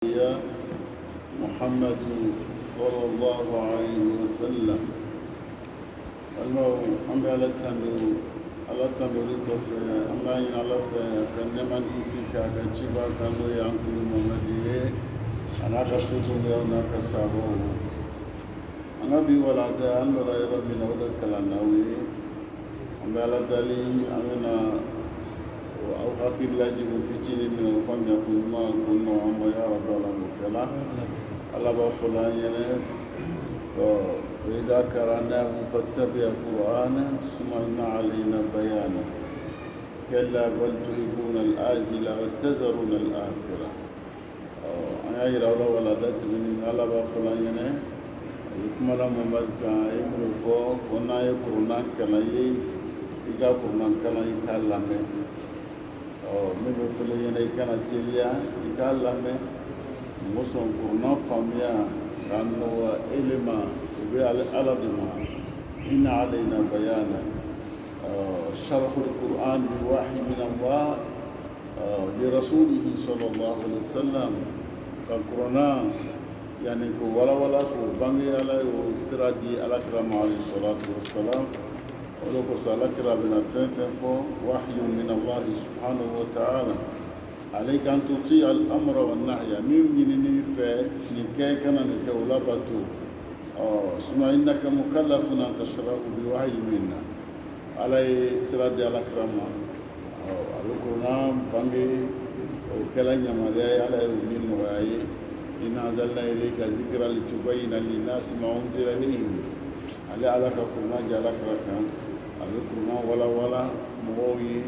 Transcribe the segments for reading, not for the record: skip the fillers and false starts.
يا محمد صلى الله عليه وسلم المو على التندو لكف أما إن الله فكنما نسيكا كتشيبا كانوا ينقل محمدية أنا كشوتهم يوم كسابو أنا بيولا ده أنا رأي ربنا وده كلامناوي أما على دليل أنا أو حكيم لا يجب فتيني من الفم يقول ما كنا أما يا رب العالمين كلا الله بفلان ينام فإذا قرأناه فاتبع قرآنه ثم إن علينا بيانه كلا بل تحبون الآجلة وتذرون الآخرة أنا يرى الله ولدت من الله بفلان ينام يكمل مملك إمر فوق ونا يقرنا كلا إذا قرنا كلا يكلمه min bɛ fɔlɔ ɲɛna I kana teliya I k'a lamɛn mɔgɔ sɔn kuruna faamuya k'a nɔgɔya ele ma o bɛ ala de ma inna alayna bayana sharhul Qur'an bi wahyi min Allah li rasulihi sallallahu alaihi wasallam ka kurana yani ko wala ko bange ala yo sira di alakira ma alayhi salatu wassalam ولو سألك ربنا فين وحي من الله سبحانه وتعالى عليك أن تطيع الأمر والنهي نيني في نكاي كان نكولابتو ثم إنك مكلف أن تشرع بوحي منا على سراد على كرامة على كرام بانجي وكلام يماري على يومين وعي إن أنزلنا إليك ذكرا لتبين للناس ما أنزل إليهم على كرامة على كرامة avec comment wala mɔgɔw ye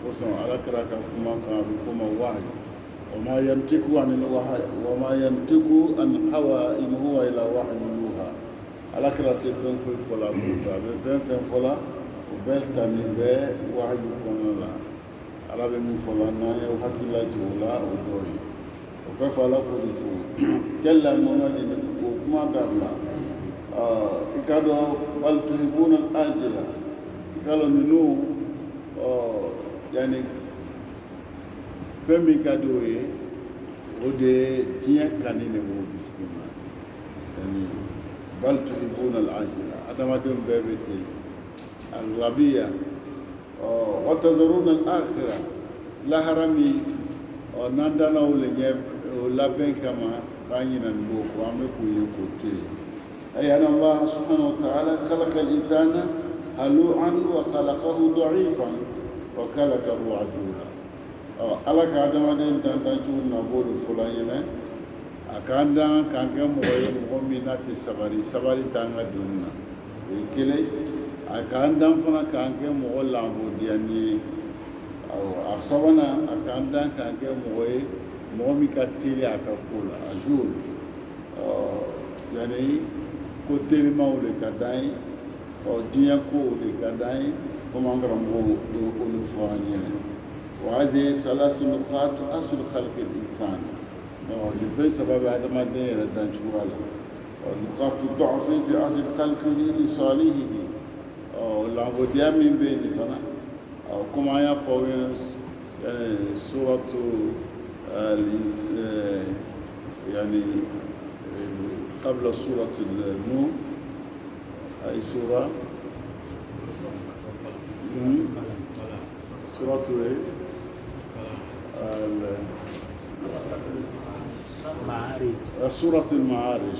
kosɔn alakira ka kuma kan a bɛ fɔ ma wahayi وما ينطق عن الوحي وما ينطق عن هوى إن هو إلا وحي يوحى alakira tɛ fɛn foyi fɔ la a bɛ fɛn fɔ la o bɛɛ tani bɛ wahayi kɔnɔna la ala bɛ min fɔ la n'an ye hakili lajigin o la o dɔ ye o bɛɛ fɔ ala k'o de cogo kɛlɛ mɔmɛdi o kuma dabila I ka dɔn bal tuhibuna al-ajila I ka dɔn ninnu yani fɛn min ka di o ye o de ye diɲɛ kani de b'o dusukun na yani bal tuhibuna al-ajila adamadenw bɛɛ bɛ ten al-ghabiya wa tazaruna al-akhira lahara min n'an danna o le ɲɛ o labɛn kama k'an ɲinɛ nin b'o kɔ an bɛ k'o ye k'o to yen أي أن الله سبحانه وتعالى خلق الإنسان هلوعا وخلقه ضعيفا وخلقه عجولا ألاك آدم أدين تنتجون نقول فلان أكاندا كان كم مؤمنات سباري تانغ دونا وكله أكاندا فنا كان كم مؤمن لامودياني أو أخسرنا أكاندا كان كم مؤمن كتير أكاكولا عجول يعني ko telimaw de ka d'an ye diɲɛ kow de ka d'an ye komi an karamɔgɔw olu fɔ an ɲɛna wa hadihi salasu nuqat aslu khalqi al-insan nin fɛn saba bɛ adamaden yɛrɛ dancogoya la nuqatu dɔ'fi fi asli khalqihi li salihihi lanfodiya min bɛ yen nin fana komi an y'a fɔ aw ye suratu yani قبل سورة النور أي سورة سورة المعارج سورة المعارج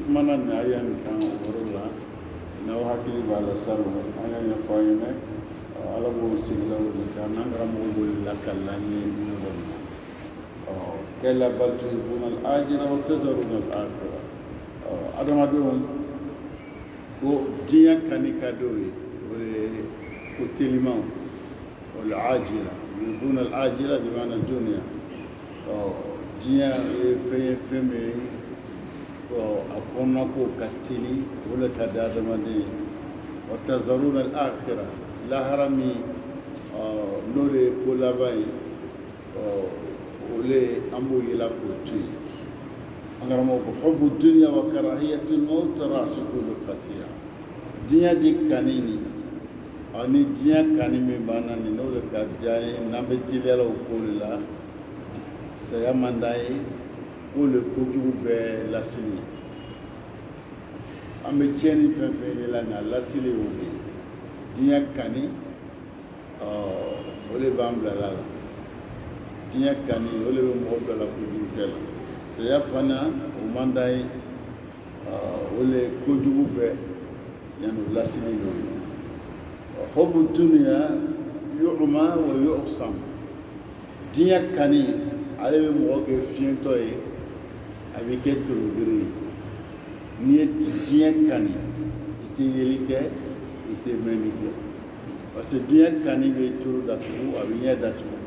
من النعيان كان ورلا إنه حكي على سلم أنا يفاينه على بول سيلا ولا كان نعرف بول لك الله يمين كلا بل تحبون الآجرة وتذرون الآخرة adamadenw ko diɲɛ kani ka d'o ye o de ye ko telimanw o le ajila yuribuna al-ajila bi maana dunya diɲɛ ye fɛn min ye a kɔnɔna ko ka teli o le ka di adamaden ye wa tazaruna al-akhira lahara min n'o de ye ko laban ye o le an b'o yela k'o to yen حب الدنيا وكراهية الموت رأس كل خطيئة دنيا دي كانيني أني دنيا كاني من بانا نقول كذا نبتدي على وقول الله saya man d'a ye ko le kojugu bɛɛ lasili an bɛ tiɲɛni fɛn fɛn ye la nka lasili y'o de ye diɲɛ kani o de b'an bila la diɲɛ kani o de bɛ mɔgɔ bila la kojugu kɛ la saya fana o man d'a ye o le kojugu bɛɛ yanni o lasili y'o ye hubu dunuya yu'ma wa yu'sam diɲɛ kani ale bɛ mɔgɔ kɛ fiɲɛtɔ ye a bɛ kɛ torobere ye n'i ye diɲɛ kani i tɛ yeli kɛ i tɛ mɛnni kɛ parce que diɲɛ kani bɛ toro datugu a bɛ ɲɛ datugu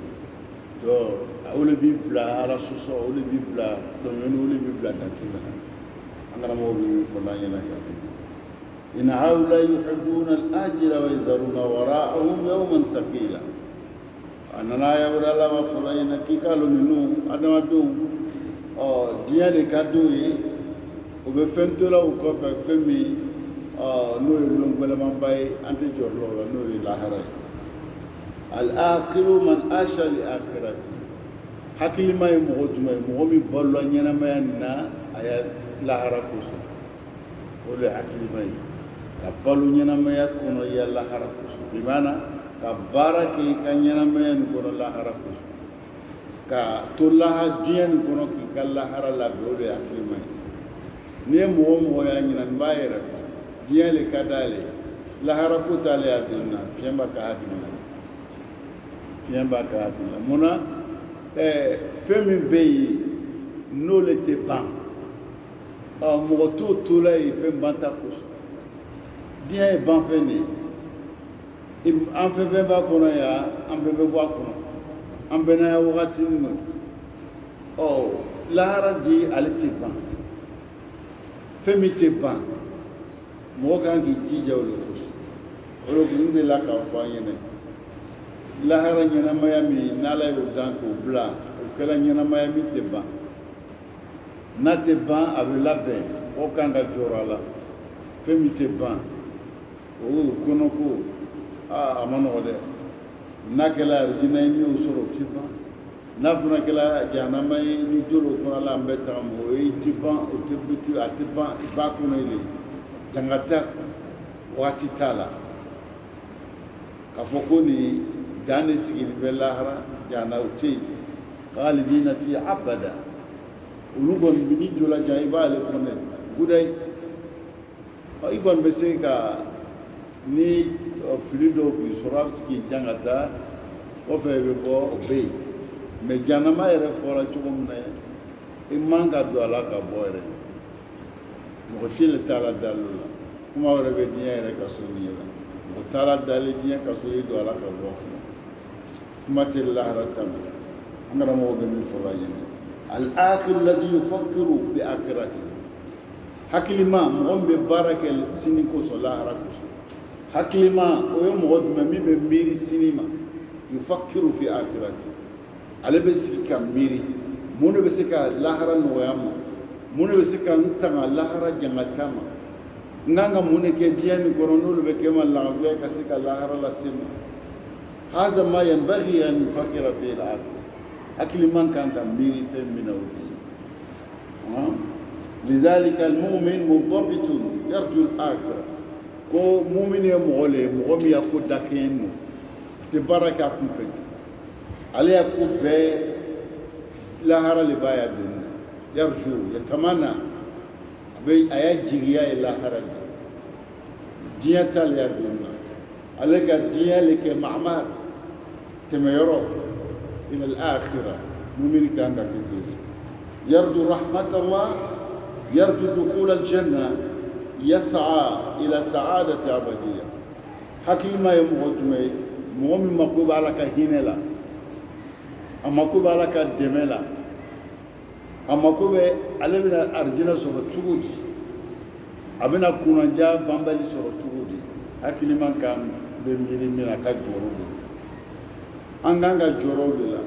donc o de b'i bila ala sɔsɔ o de b'i bila tɔɲɔni o de b'i bila datugu la an karamɔgɔ bɛ min fɔ n'an ɲɛna ka bɛn in haula yuhibbuna al-ajila wa yazaruna wara'ahum yawman thaqila a nana yawura la b'a fɔ n'an ɲɛna k'i k'a lɔn ninnu adamadenw diɲɛ de ka d'u ye o bɛ fɛn to la u kɔfɛ fɛn min n'o ye lon gwɛlɛmanba ye an tɛ jɔrɔ o la n'o ye lahara ye al-aqilu man asha li akhirati hakilima ye mɔgɔ jumɛn ye mɔgɔ min balola ɲɛnamaya nin na a ye lahara kosɔn o de ye hakilima ye ka balo ɲɛnamaya kɔnɔ i ye lahara kosɔn bi maana ka baara kɛ i ka ɲɛnamaya nin kɔnɔ lahara kosɔn ka to diɲɛ nin kɔnɔ k'i ka lahara labɛn o de ye hakilima ye n'i ye mɔgɔ o mɔgɔ y'a ɲina nin b'a yɛrɛ kɔ diɲɛ le ka d'ale lahara ko t'ale y'a donni na fiɲɛ b'a ka hakili la fiɲɛ b'a ka hakili la munna fɛn min bɛ yen n'ole tɛ ban mɔgɔ t'o to la yen fɛn banta kosɔn diɲɛ ye banfɛn de ye an fɛn fɛn b'a kɔnɔ yan an bɛɛ bɛ bɔ a kɔnɔ an bɛɛ n'a ye wagati min na lahara di ale tɛ ban fɛn min tɛ ban mɔgɔ kan k'i jija o de kosɔn o de kun de la k'a fɔ an ɲɛna lahara ɲɛnamaya min n'ala y'o dan k'o bila o kɛra ɲɛnamaya min tɛ ban n'a tɛ ban a bɛ labɛn mɔgɔ kan ka jɔrɔ a la fɛn min tɛ ban o y'o kɔnɔ ko a ma nɔgɔ dɛ n'a kɛra arijinɛ ye n'i y'o sɔrɔ o tɛ ban n'a fana kɛra jahanama ye ni jolo kɔnɔ la an bɛ tagama o ye tɛ ban o tɛ biti a tɛ ban i b'a kɔnɔ ye de jangata waati t'a la k'a fɔ ko nin dan de sigilen bɛ lahara jahana o tɛ yen khalidina fi abada olu kɔni ni jolajan i b'ale kɔnɔ gudayi i kɔni bɛ se ka ni fili dɔw k'i sɔrɔ a bɛ se k'i jan ka taa kɔfɛ i bɛ bɔ o bɛ yen mɛ jahanama yɛrɛ fɔra cogo min na i man ka don a la ka bɔ yɛrɛ mɔgɔ si le t'a la dali o la kuma wɛrɛ bɛ diɲɛ yɛrɛ ka so nin ye la mɔgɔ t'a la dali diɲɛ ka so i don a la ka bɔ kuma tɛ lahara ta ma an karamɔgɔ bɛ min fɔ la ɲɛnɛ al-aqilu alladhi yufakkiru bi akhirati hakilima mɔgɔ min bɛ baara kɛ sini kosɔn lahara kosɔn hakilima o ye mɔgɔ jumɛn min bɛ miiri sini ma yufakkiru fi akhirati ale bɛ sigi ka miiri mun de bɛ se ka lahara nɔgɔya ma mun de bɛ se ka n tanga lahara jangata ma n kan ka mun de kɛ diɲɛ nin kɔnɔ n'olu bɛ kɛ ma lafiya ka se ka lahara lase ma hada ma yanbaghi an yufakkira fi al-aql hakiliman kan ka miiri fɛn min na o de ye lidhalika al-mu'min mudabitun yarju al-akhirah ko mu'min ye mɔgɔ le ye mɔgɔ min y'a ko dakɛɲɛ no tɛ baara kɛ a kun fɛ ale y'a ko bɛɛ lahara le b'a ya donni na yarju yatamana a y'a jigiya ye lahara de diɲɛ t'ale ya donni na ale ka diɲɛ le kɛ ma'mar tɛmɛyɔrɔ ila al-akhirah mu'min kan ka kɛ ten yarju rahmatallah yarju dukhul al-janna yas'a ila sa'adati abadiyya hakilima ye mɔgɔ jumɛn ye mɔgɔ min mako bɛ ala ka hinɛ la a mako bɛ ala ka dɛmɛ la a mako bɛ ale bɛna arijinɛ sɔrɔ cogo di a bɛna kunnadiya banbali sɔrɔ cogo di hakilima kan bɛ miiri min na a ka jɔrɔ de an kan ka jɔrɔ de la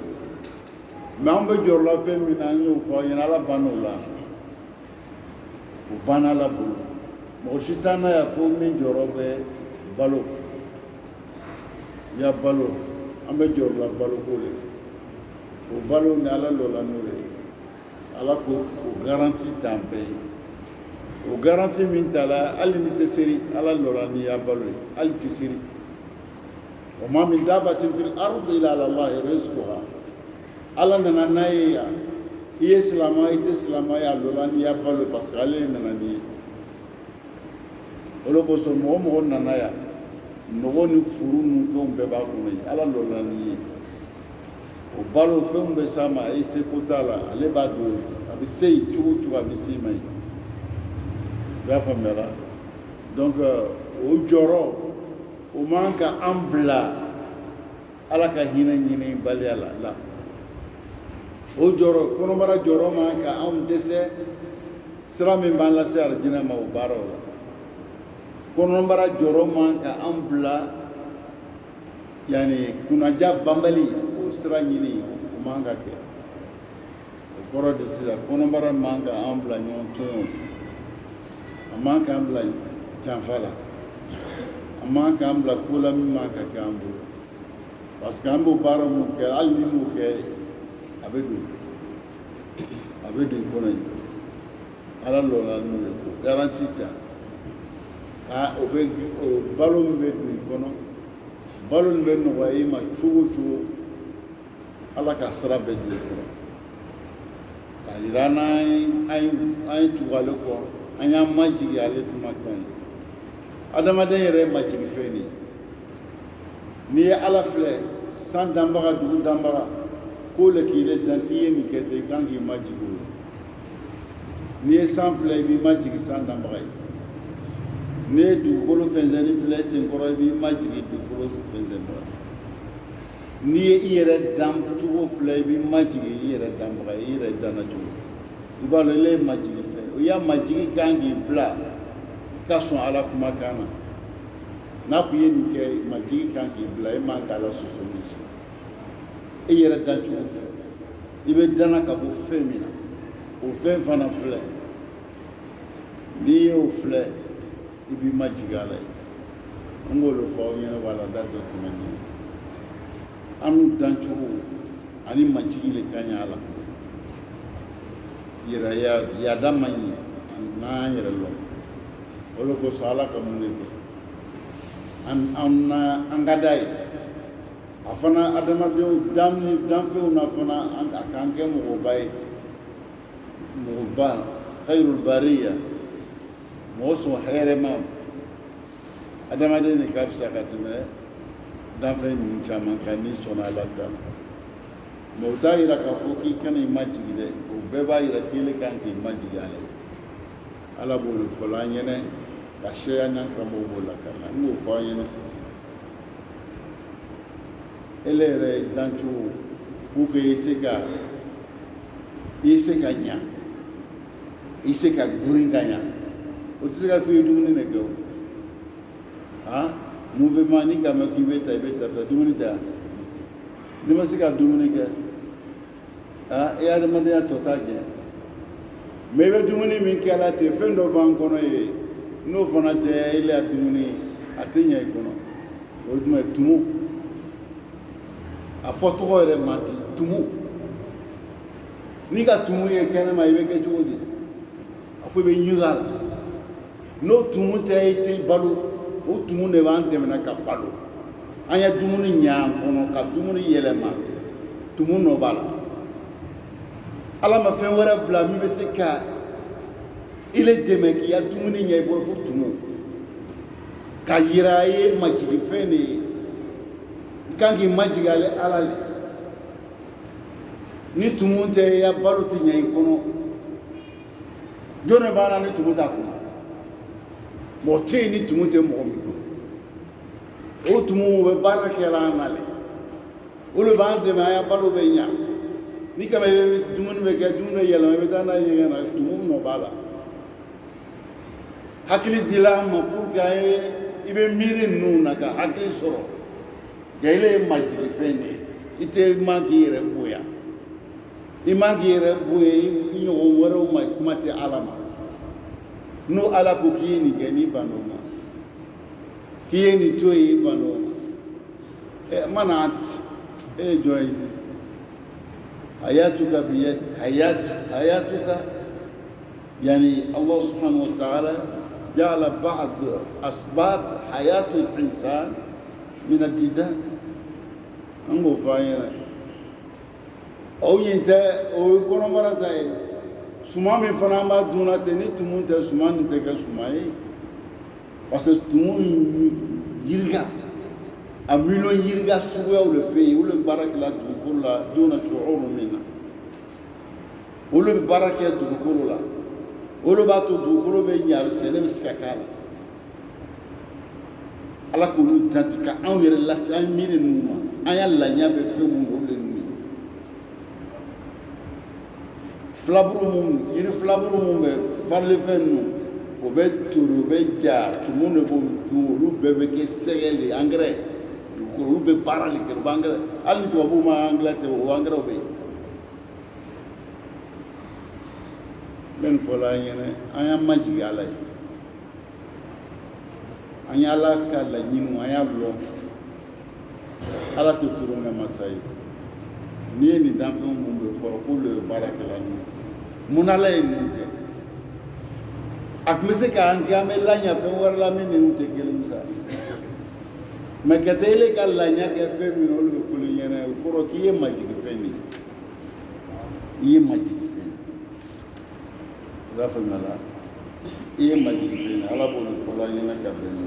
mɛ an bɛ jɔrɔ la fɛn min na an y'o fɔ ɲɛna ala bann'o la o banna ala bolo mɔgɔ si t'an na yan fo min jɔrɔ bɛ balo ya balo an bɛ jɔrɔ la baloko de o balo ni ala lola n'o ye ala ko o garanti t'an bɛɛ ye o garanti min t'a la hali ni tɛ seri ala lola ni y'a balo ye hali tɛ seri o ma min dabatin fil ardi illa ala allahi rizquha ala nana n'a ye yan i ye silamɛ i tɛ silamɛ ye a lola ni y'a balo ye parce que ale nana ni ye o de kosɔn mɔgɔ o mɔgɔ nana yan nɔgɔ ni furu ni fɛnw bɛɛ b'a kɔnɔ ye ala lola ni ye o balo fɛnw bɛ s'a ma e seko t'a la ale b'a don ye a bɛ se yen cogo o cogo a bɛ se ma ye i y'a faamuya la donc o jɔyɔrɔ o man ka an bila ala ka hinɛ ɲini baliya la o jɔyɔrɔ kɔnɔbara jɔyɔrɔ man ka anw dɛsɛ sira min b'an lase alijinɛ ma o baaraw la kɔnɔbara jɔyɔrɔ man ka an bila yani kunnaja banbali o sira ɲini o man ka kɛ o kɔrɔ de sisan kɔnɔbara man ka an bila ɲɔgɔn tɔɲɔ a man k'an bila janfa la a man k'an bila ko la min man ka kɛ an bolo parce que an b'o baara mun kɛ hali ni m'o kɛ a bɛ don i kɔnɔ yen ala lɔla n'o ye ko garanti ta o bɛ balo min bɛ don i kɔnɔ balo min bɛ nɔgɔya i ma cogo o cogo ala ka sira bɛ don i kɔrɔ ka yira n'an ye tugu ale kɔ an y'an majigi ale kumakan ye adamaden yɛrɛ ye majigi fɛn de ye n'i ye ala filɛ san danbaga dugu danbaga k'o le k'i le dan k'i ye nin kɛ ten i kan k'i majigi o ye n'i ye san filɛ i b'i majigi san danbaga ye n'i ye dugukolo fɛnsɛnni filɛ i senkɔrɔ i b'i majigi dugukolo fɛnsɛnbaga n'i ye i yɛrɛ dan cogo filɛ i b'i majigi i yɛrɛ danbaga ye i yɛrɛ danna cogo i b'a dɔn ele ye majigi fɛn o y'a majigi kan k'i bila i ka sɔn ala kumakan na n'a kun ye nin kɛ majigi kan k'i bila e man k'ala soso ni si i yɛrɛ dan cogo fɛ i bɛ danna ka bɔ fɛn min na o fɛn fana filɛ n'i y'o filɛ i b'i majigi ala ye n b'o de fɔ aw ɲɛna wala da dɔ tɛmɛnen an n'u dan cogo ani majigi le ka ɲi ala yɛrɛ yada man ɲi n'an yɛrɛ lɔ o de kosɔn ala ka mun de kɛ an ka da ye a fana adamadenw danfɛnw na fana a k'an kɛ mɔgɔba ye mɔgɔba khairul bariya mɔgɔ sɔn hɛrɛ ma adamaden de ka fisa ka tɛmɛ danfɛn ninnu caman kan n'i sɔnna ala ta mɛ o t'a yira k'a fɔ k'i kana i majigi dɛ o bɛɛ b'a yira k'ele kan k'i majigi ala ye ala b'o de fɔla an ɲɛnɛ ka seya n'an karamɔgɔ b'o la ka na n b'o fɔ an ɲɛnɛ ele yɛrɛ dancogo pour que i se ka ɲa i se ka gurin ka ɲa o tɛ se ka f'i ye dumuni de kɛ o mouvement ni k'a mɛn k'i bɛ ta i bɛ ta dumuni tɛ yan n'i ma se ka dumuni kɛ e adamadenya tɔ t'a jɛ mɛ i bɛ dumuni min kɛ la ten fɛn dɔ b'an kɔnɔ ye n'o fana tɛ ele ya dumuni a tɛ ɲɛ i kɔnɔ o ye jumɛn tumu a fɔ tɔgɔ yɛrɛ man di tumu n'i ka tumu ye kɛnɛma i bɛ kɛ cogo di a fɔ i bɛ ɲugu a la n'o tumu tɛ i tɛ balo o tumu de b'an dɛmɛ ka balo an ye dumuni ɲan kɔnɔ ka dumuni yɛlɛma tumu nɔ b'a la ala ma fɛn wɛrɛ bila min bɛ se ka i le dɛmɛ k'i ya dumuni ɲɛ i bolo fo tumu ka yira a ye majigi fɛn de ye i kan k'i majigi ale ala le ni tumu tɛ i ya balo tɛ ɲɛ i kɔnɔ jɔn de b'a la ni tumu t'a kɔnɔ mɔgɔ tɛ yen ni tumu tɛ mɔgɔ min kɔnɔ o tumu o bɛ baara kɛ la an na le o de b'an dɛmɛ a ya balo bɛ ɲa ni kama i bɛ dumuni bɛ kɛ dumuni bɛ yɛlɛma i bɛ taa n'a ye ɲɛgɛn na tumu nɔ b'a la hakili dila an ma pour que an ye i bɛ miiri ninnu na ka hakili sɔrɔ jahile ye majigi fɛn de ye i tɛ man k'i yɛrɛ bonya i man k'i yɛrɛ bonya i ɲɔgɔn wɛrɛw ma kuma tɛ ala ma n'o ala ko k'i ye nin kɛ n'i ban o ma k'i ye nin to ye i ban o ma mana e ye jɔn ye sisan hayatuka biyad hayatuka يعني الله سبحانه وتعالى جعل بعض أسباب حياة الإنسان من الديدان أنغو فاينا أو ينتا أو يكون مرتاي سما من فناما دونا تني تمون تسما نتكا سماي parce que tumun yirga a million yirga suya ou le pays ou le barakla dukula dona shu'ur minna ou le barakya dukula olu b'a to dugukolo bɛ ɲa sɛnɛ bɛ se ka k'a la ala k'olu danti ka anw yɛrɛ lase an miiri ninnu ma an y'a laɲa bɛ fɛn mun olu de ninnu ye filaburu mun yiri filaburu mun bɛ farili fɛn ninnu o bɛ toro o bɛ ja tumu de b'o dun olu bɛɛ bɛ kɛ sɛgɛ le angɛrɛ dugukolo olu bɛ baara le kɛ o bɛ angɛrɛ hali ni tubabuw ma angɛrɛ tɛ o angɛrɛw bɛ yen ben fola yene anya majigi ala yi anya ala ka la nyinu anya lo ala to turu nga masai ni ni dan fun mun be fo ko le baraka la ni munala yi ni de ak mese ka an ga me la nya fe war la mi ni te gelu musa me ka tele ka la nya ke fe mi no le fulu yene ko ro ki ye majigi fe ni ye majigi rafemala iye majlisina ala bolu fola yena ka benu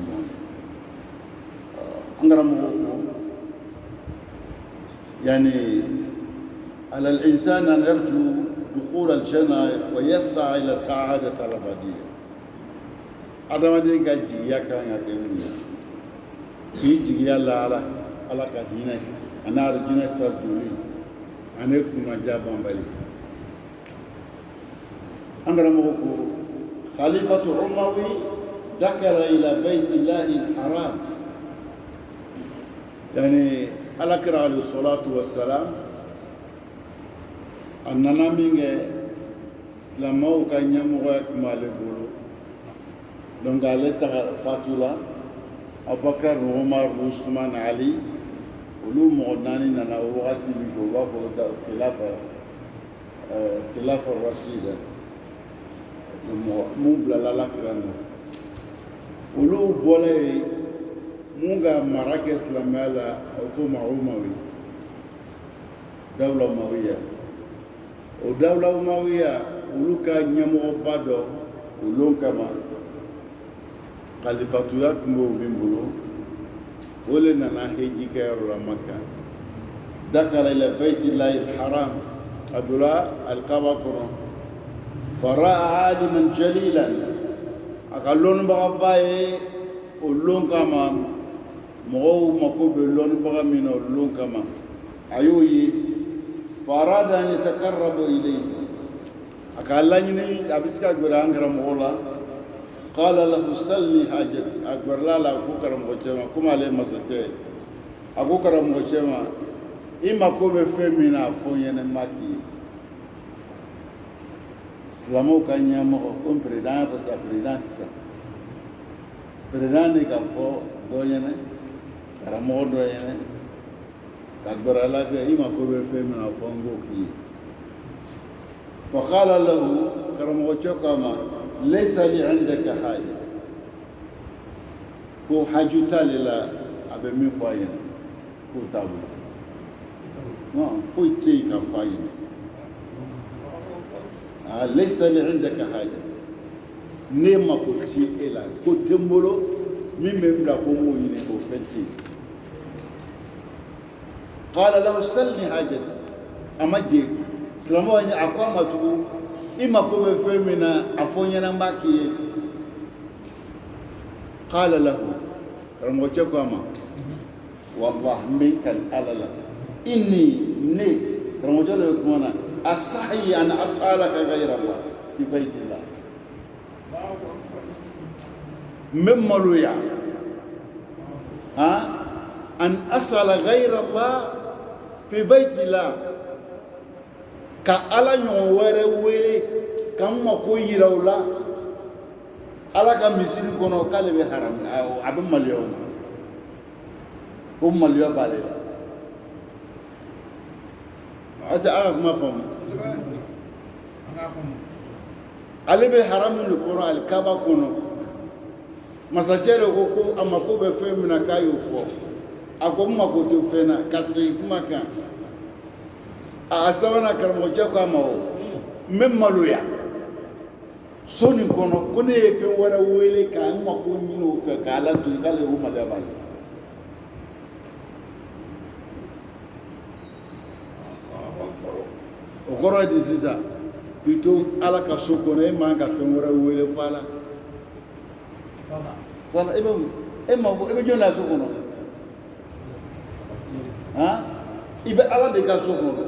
angara mo يعني على الإنسان أن يرجو دخول الجنة ويسعى إلى سعادة الأبدية هذا ما دين كجيا كان يتمنى في جيا لا على كهينة أنا أرجع تدولي أنا كنا جابان بالي أمر موكو خليفة عموي دخل إلى بيت الله الحرام يعني على عليه الصلاة والسلام أننا من سلامو كان يمغى كمال بولو دونك على فاتولا أبو بكر عمر عثمان علي ولو مغناني نانا وقتي بيجوا وافو خلافة الرشيدة مبلا لا كرنا ولو بولاي مونغا مراكز لمالا أو فما عموي دولة أموية ودولة أموية ولوكا نيمو بادو ولون كما خليفتويات مو بيمبلو ولنا نهيجي كيرو مكة دخل إلى بيت الله الحرام أدولا القبقر فرأى عالما جليلا أقلون بغباي ولون كما مغو مكوب اللون بغا من اللون كما عيوي فأراد أن يتقرب إليه أقال لني أبسك أكبر أنكر مغولا قال له سلني حاجتي أكبر لا أكوكر مغوشما كما عليه مسجد أكوكر مغوشما إما كوب فمنا فوين ماكي سلامو كان يامو كم بريدان فسا بريدان سا بريدان كفو دوينه كرامو دوينه كبر الله إما كوب فمنا فونغوكي فقال له كرامو تشوكما ليس لي عندك حاجة كو حاجتا للا أبي من فاين كو تابو ما فويتي كفاين ليس لي عندك حاجة نيما كوتي إلا كوتمبولو مين مملا كومو ينفو فتي قال له سلني حاجة أما جي سلامو أني أقوى تقول إما كوب فيمنا أفونينا ماكي قال له رموتشكو أما والله منك الألل إني رموتشكو أنا أصحي أن أسألك غير الله في بيت الله مما لويا أن أسأل غير الله في بيت الله ka ala ɲɔgɔn wɛrɛ wele ka n mako yira u la ala ka misiri kɔnɔ k'ale bɛ haram a bɛ maloya o ma o maloya b'ale la asa aka kuma famu ale bɛ haramu de kɔnɔ alikaba kɔnɔ masakɛ de ko a mako bɛ fɛn min na k'a y'o fɔ a ko n mako tɛ fɛn na ka segin kuma kan a sabanan karamɔgɔcɛ ko a ma o n bɛ maloya so nin kɔnɔ ko ne ye fɛn wɛrɛ wele k'a mako ɲini o fɛ k'a latunu k'ale o maloya b'a la o kɔrɔ ye di sisan k'i to ala ka so kɔnɔ e man ka fɛn wɛrɛ wele fɔ a la voilà e bɛ jɔn na so kɔnɔ han i bɛ ala de ka so kɔnɔ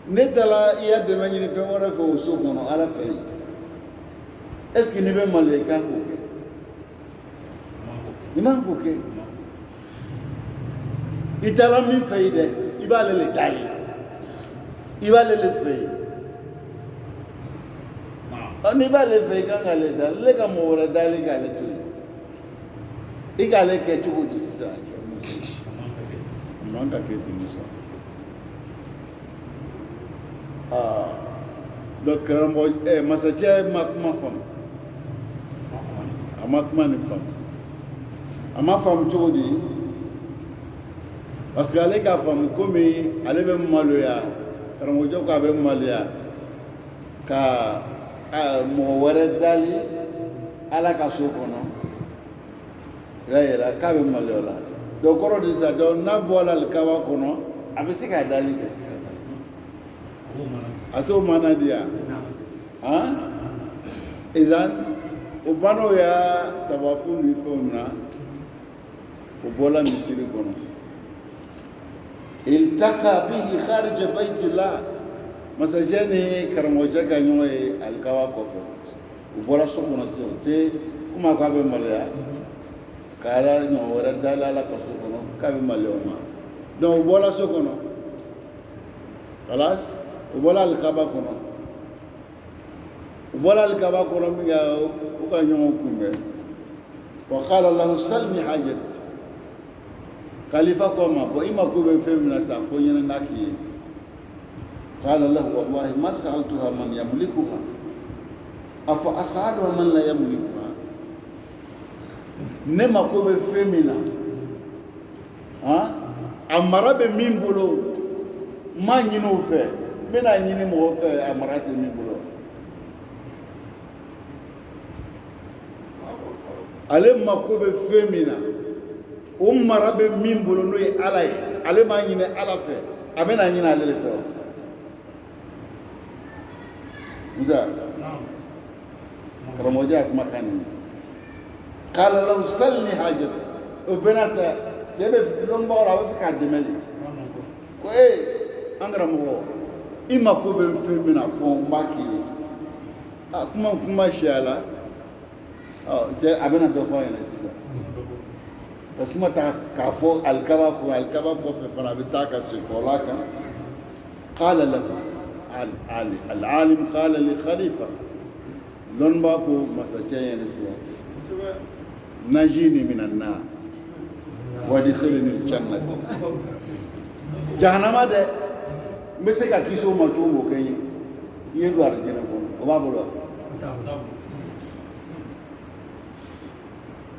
ne taara i y'a dɛmɛ ɲini fɛn wɛrɛ fɛ o so kɔnɔ ala fɛ yen est ce que ne bɛ maloya i kan k'o kɛ i man k'o kɛ i taara min fɛ yen dɛ i b'ale le dali i b'ale le fɛ yen n'i b'ale fɛ i kan k'ale dali ne ka mɔgɔ wɛrɛ dali k'ale to yen i k'ale kɛ cogo di sisan a man ka kɛ ten musa donc karamɔgɔ masakɛ ma kuma faamu a ma kuma nin faamu a ma faamu cogo di parce que ale k'a faamu komi ale bɛ maloya karamɔgɔcɛ ko a bɛ maloya ka mɔgɔ wɛrɛ dali ala ka so kɔnɔ i b'a ye k'a bɛ maloya o la donc kɔrɔ de sisan donc n'a bɔra alikaba kɔnɔ a bɛ se k'a dali kɛ a t'o mana di yan han izan o banaw y'a tabafu ni fɛnw na o bɔla misiri kɔnɔ iltaka bihi kharija baytillah masakɛ ni karamɔgɔcɛ ka ɲɔgɔn ye alikaba kɔfɛ u bɔra so kɔnɔ sisan o tɛ komi a ko a bɛ maloya k'ala ɲɔgɔn wɛrɛ dali ala ka so kɔnɔ k'a bɛ maloya o ma donc u bɔra so kɔnɔ kalas u bɔra alikaba kɔnɔ u bɔra alikaba kɔnɔ min kɛ u ka ɲɔgɔn kunbɛn wa qala lahu salni hajat kalifa ko ma bon i mako bɛ fɛn min na sa fo ɲɛna n'a k'i ye qala lahu wallahi ma sa'altuha man yamlikuha afa as'aluha man la yamlikuha ne mako bɛ fɛn min na han a mara bɛ min bolo n m'a ɲini o fɛ n bɛna ɲini mɔgɔ fɛ a mara tɛ min bolo ale mako bɛ fɛn min na o mara bɛ min bolo n'o ye ala ye ale b'a ɲini ala fɛ a bɛna ɲini ale de fɛ o musa karamɔgɔcɛ a kuma kan nin k'ala lahu salni hajat o bɛna ta cɛ bɛ dɔnnibagaw la a bɛ fɛ k'a dɛmɛ de ko an karamɔgɔ i mako bɛ fɛn min na fɔ n b'a k'i ye a kuma siya la cɛ a bɛna dɔ fɔ a ɲɛna sisan ka suma ta k'a fɔ alikaba kɔfɛ fana a bɛ taa ka se kɔla kan qala lahu al-alim qala li khalifa dɔnnibaga ko masakɛ ɲɛna sisan najini minan nar wadkhilni al-jannata jahanama dɛ n bɛ se ka kisi o ma cogo o kɛ n ye i ye don alijinɛ kɔnɔ o b'a bolo wa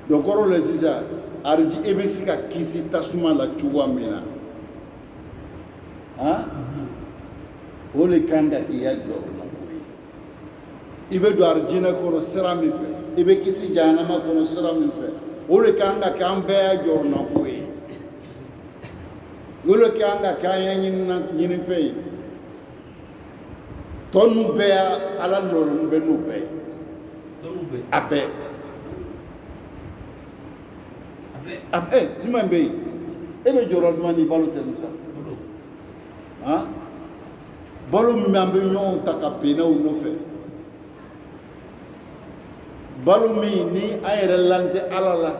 donc kɔrɔ la sisan ariji e bɛ se ka kisi tasuma la cogoya min na han o de kan ka k'i ka jɔyɔrɔ i bɛ don arijinɛ kɔnɔ sira min fɛ i bɛ kisi jahanama kɔnɔ sira min fɛ o de kan ka kɛ an bɛɛ jɔyɔrɔnako ye o de kan ka kɛ an ya ɲinifɛn ye tɔ ninnu bɛɛ y'a ala lɔrɔnin bɛ n'o bɛɛ ye a bɛɛ jumɛn bɛ yen e bɛ jɔyɔrɔ jumɛn ni balo tɛ musa han balo min bɛ an bɛ ɲɔgɔn ta ka pennaw nɔfɛ balo min ni an yɛrɛ lan tɛ ala la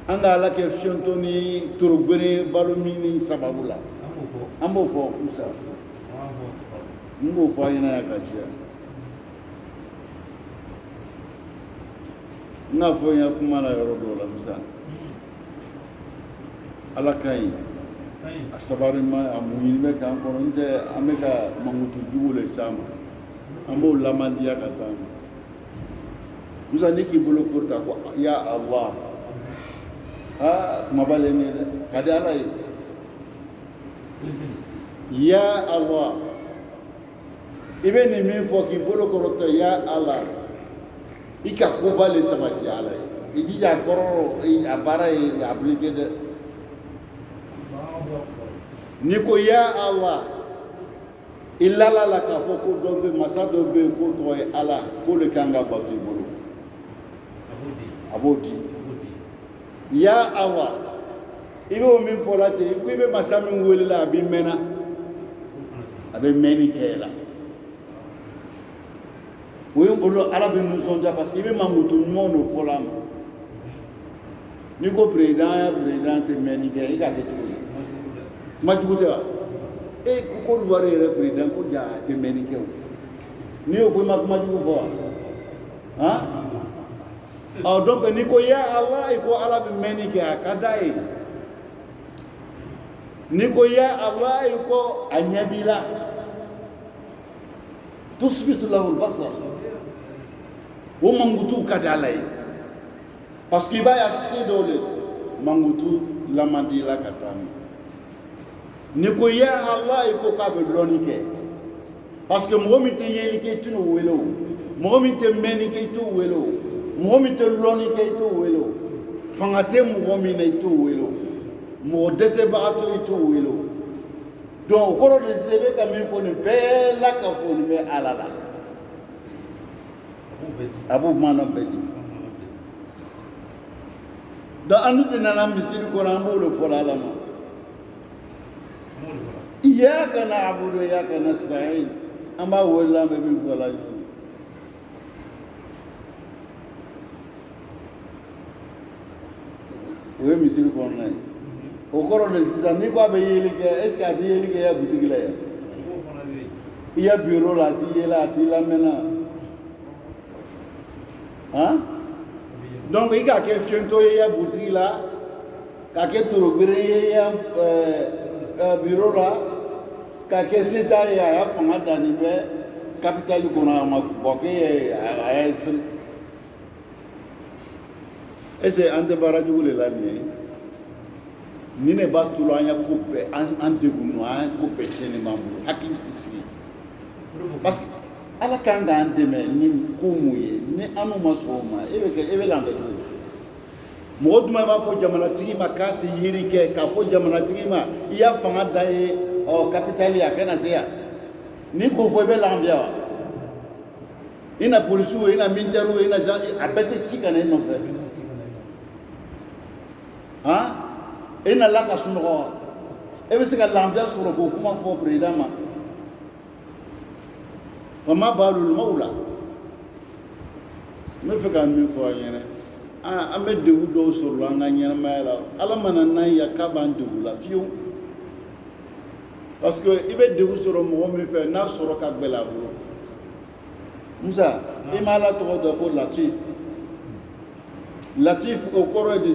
an ka ala kɛ fiyɛntɔ ni torobere balo min ni sababu la an b'o fɔ musa n b'o fɔ a ɲɛna yan ka siya n k'a fɔ n ya kuma na yɔrɔ dɔw la musa ala ka ɲi a sabarima a muɲini bɛ k'an kɔnɔ n tɛ an bɛ ka mankutu jugu le s'a ma an b'o lamandiya ka taa musa ni k'i bolo kɔrɔta ko ya Allah kumaba le ni dɛ ka di ala ye ya Allah i bɛ nin min fɔ k'i bolo kɔrɔta ya Allah i ka koba le sabati ala ye i jija a kɔrɔ a baara ye a appliqué dɛ ni ko ya Allah i lala la k'a fɔ ko dɔ bɛ masa dɔ bɛ yen ko tɔgɔ ye ala k'o le kan ka bato i bolo a b'o di ya Allah i bɛ o min fɔ la ten ko i bɛ masa min wele la a bɛ mɛnna a bɛ mɛnni kɛ la o ye olu ala bɛ nisɔndiya parce que i bɛ mankutu ɲumanw de fɔ la ma n'i ko président tɛ mɛnni kɛ i k'a kɛ cogo di kuma jugu tɛ wa ko Côte d'Ivoire yɛrɛ président ko ja a tɛ mɛnni kɛ o n'i y'o fɔ i ma kuma jugu fɔ wa donc n'i ko ya Allah i ko ala bɛ mɛnni kɛ a ka d'a ye n'i ko ya Allah i ko a ɲɛ b'i la tusbitu lahu al-basar o mankutu ka di ala ye parce que i b'a ye a se dɔw le mankutu lamandi la ka taa ni ko ya Allah i ko k'a bɛ lɔnni kɛ parce que mɔgɔ min tɛ yeli kɛ i tɛna o wele o mɔgɔ min tɛ mɛnni kɛ i t'o wele o mɔgɔ min tɛ lɔnni kɛ i t'o wele o fanga tɛ mɔgɔ min na i t'o wele o mɔgɔ dɛsɛbagatɔ i t'o wele o donc o kɔrɔ de sisan i bɛ ka min fɔ nin bɛɛ la ka fɔ nin bɛ ala la a b'o maana bɛɛ di donc an dun tɛ nana misiri kɔrɔ an b'o de fɔ ala ma iyyaka na'budu wa iyyaka nasta'in an b'a wele an bɛ min fɔ la o ye misiri kɔnɔna ye o kɔrɔ de sisan n'i ko a bɛ yeli kɛ est ce que a tɛ yeli kɛ i ya butigi la yan i ya bureau la a t'i yela a t'i lamɛnna donc i k'a kɛ fiyɛntɔ ye i ya butigi la k'a kɛ torobere ye i ya bureau la k'a kɛ seta ye a ya fanga danni bɛ capitale kɔnɔ a ma bɔ k'e ye a ye est ce que an tɛ baara jugu le la nin ye ni ne b'a to an ya ko bɛɛ an degun an ko bɛɛ tiɲɛni b'an bolo hakili tɛ sigi parce que ala kan k'an dɛmɛ ni ko mun ye ni an ma sɔn o ma e bɛ lan kɛ cogo di mɔgɔ jumɛn b'a fɔ jamanatigi ma k'a tɛ yiri kɛ k'a fɔ jamanatigi ma i y'a fanga da ye capitale a kana se yan ni ko fɔ i bɛ lafiya wa i na polisiw ye i na militaires ye i na a bɛɛ tɛ ci ka na e nɔfɛ e na la ka sunɔgɔ wa e bɛ se ka lafiya sɔrɔ k'o kuma fɔ président ma fama balul mawla n bɛ fɛ ka min fɔ a ɲɛna an bɛ degun dɔw sɔrɔ an ka ɲɛnamaya la ala mana n'an ya k'a b'an degun la fiyewu parce que i bɛ degun sɔrɔ mɔgɔ min fɛ n'a sɔrɔ ka gɛlɛn a bolo musa i ma ala tɔgɔ dɔn ko latif o kɔrɔ ye de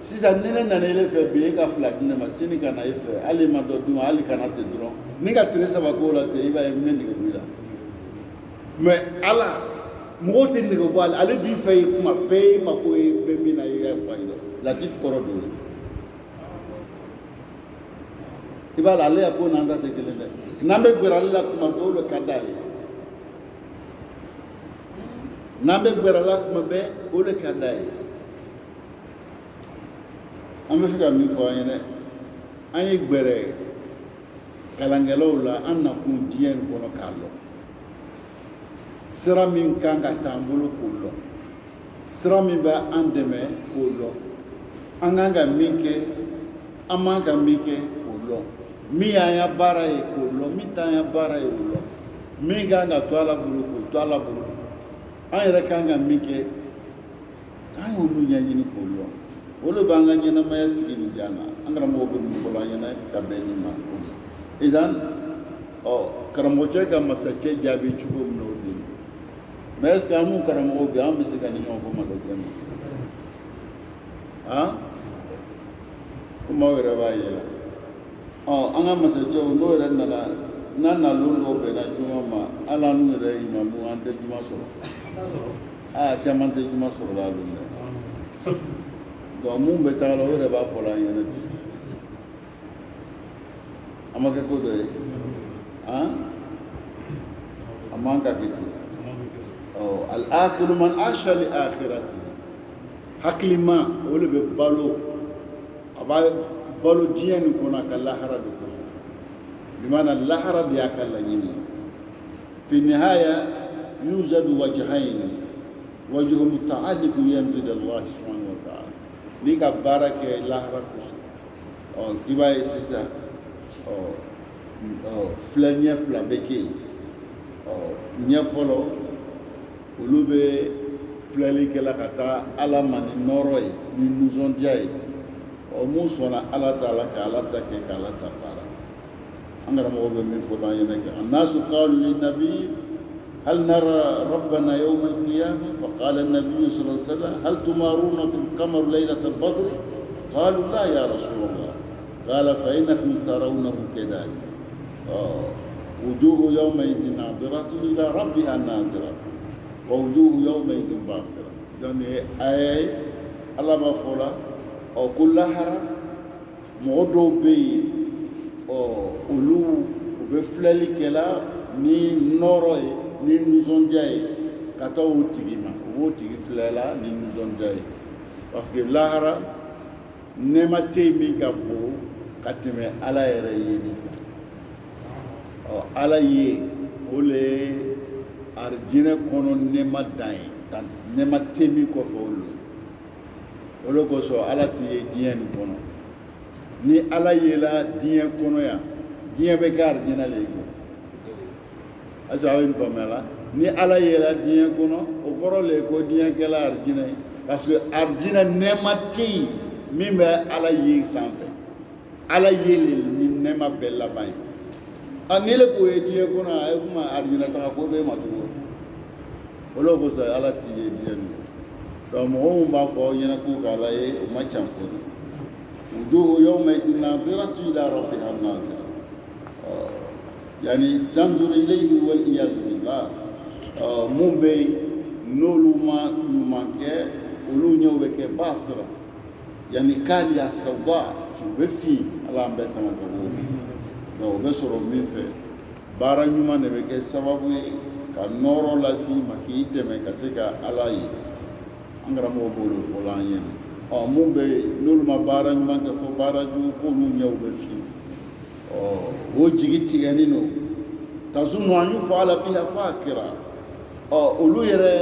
sisan ni ne nana e fɛ bi e ka fila di ne ma sini ka na e fɛ hali ma dɔ dun ma hali kana ten dɔrɔn ni ka tile saba k'o la ten i b'a ye n bɛ nege bɔ i la mais ala mɔgɔw tɛ nege bɔ ale b'i fɛ ye kuma bɛɛ i mako ye bɛɛ min na i ka fa ye latif kɔrɔ don i b'a la ale ya ko n'an ta tɛ kelen dɛ n'an bɛ gbɛrɛ ale la kuma bɛɛ o de ka d'ale ye n'an bɛ gbɛrɛ la kuma bɛɛ o de ka d'a ye an bɛ fɛ ka min fɔ an ye dɛ an ye gbɛrɛ kalankɛlaw la an nakun diɲɛ in kɔnɔ k'a lɔ sira min kan ka t'an bolo k'o lɔ sira min bɛ an dɛmɛ k'o lɔ an kan ka min kɛ an man ka min kɛ k'o lɔ min y'an ya baara ye k'o lɔ min t'an ya baara ye k'o lɔ min kan ka to ala bolo k'o to ala bolo an yɛrɛ kan ka min kɛ an y'olu ɲɛɲini k'o lɔ olu b'an ka ɲɛnamaya sigi nin diya na an karamɔgɔ bɛ min fɔlɔ an ɲɛna ka bɛn nin ma idan karamɔgɔcɛ ka masacɛ jaabi cogo min na o de mais est ce que an n'u karamɔgɔw bɛ an bɛ se ka ni ɲɔgɔn fɔ masacɛ ma komi aw yɛrɛ b'a ye la an ka masakɛw n'o yɛrɛ nana n'a nalon dɔw bɛnna juma ma ala n'u yɛrɛ imamu an tɛ juma sɔrɔ caman tɛ juma sɔrɔ la olu dɛ donc mun bɛ taga la o yɛrɛ b'a fɔ la an ɲɛna bi a ma kɛ ko dɔ ye a man ka kɛ ten al-akhiru man asha li akhirati hakilima o de bɛ balo a b'a balo diɲɛ nin kɔnɔ a ka lahara de kɔsɔn bimana lahara de y'a ka laɲini fi nihaya yujadu wajhayn wajhu muta'alliq yanzil Allah subhanahu wa ta'ala ni ka baara kɛ lahara kɔsɔn k'i b'a ye sisan filɛ ɲɛ fila bɛ kɛ yen ɲɛ fɔlɔ olu bɛ filɛli kɛla ka taa ala ma ni nɔrɔ ye ni nisɔndiya ye mun sɔnna ala ta la ka ala ta kɛ ka ala ta baara an karamɔgɔ bɛ min fɔ an ɲɛna kɛ annasu qalu linnabi hal nara rabbana yawma alqiyamah faqala an-nabiy sallallahu alaihi wasallam hal tumaruna fi al-qamar laylat al-badr qalu la ya rasulullah qala fa innakum tarawnahu kadhalik wujuhu yawmaidhin nadiratun ila rabbiha nazira wa wujuhu yawmaidhin basira donc ay ala b'a fɔ la ko lahara mɔgɔ dɔw bɛ yen olu u bɛ filɛli kɛla ni nɔrɔ ye ni nisɔndiya ye ka taa o tigi ma u b'o tigi filɛla ni nisɔndiya ye parce que lahara nɛɛma tɛ yen min ka bon ka tɛmɛ ala yɛrɛ yeli kan ala ye o le ye arijinɛ kɔnɔ nɛɛma dan ye nɛɛma tɛ min kɔfɛ olu o de kosɔn ala tɛ ye diɲɛ nin kɔnɔ ni ala yela diɲɛ kɔnɔ yan diɲɛ bɛ kɛ arijinɛ le ye est-ce que aw ye nin faamuya la ni ala yela diɲɛ kɔnɔ o kɔrɔ le ye ko diɲɛ kɛla arijinɛ ye parce que arijinɛ nɛɛma tɛ yen min bɛ ala ye sanfɛ ala ye le ni nɛɛma bɛɛ laban ye ni le k'o ye diɲɛ kɔnɔ a ye kuma arijinɛ taga ko bɛ ma tugun o de kosɔn ala tɛ ye diɲɛ nin donc mɔgɔw min b'a fɔ aw ɲɛna k'u k'ala ye o ma ca fɔli wujuhu yawmaidhin nadiratu ila rabbiha nazira yani tanzuru ilayhi wal iyazu billah mun bɛ n'olu ma ɲuman kɛ olu ɲɛw bɛ kɛ basira yani kaliya sawda u bɛ fin ala an bɛɛ tanga ka bɔ donc o bɛ sɔrɔ min fɛ baara ɲuman de bɛ kɛ sababu ye ka nɔɔrɔ lase i ma k'i dɛmɛ ka se ka ala ye an karamɔgɔ b'o de fɔla an ɲɛna mun bɛ n'olu ma baara ɲuman kɛ fo baara jugu k'olu ɲɛw bɛ fin o jigi tigɛlen don tazunnu an yuf'ala biha fakira olu yɛrɛ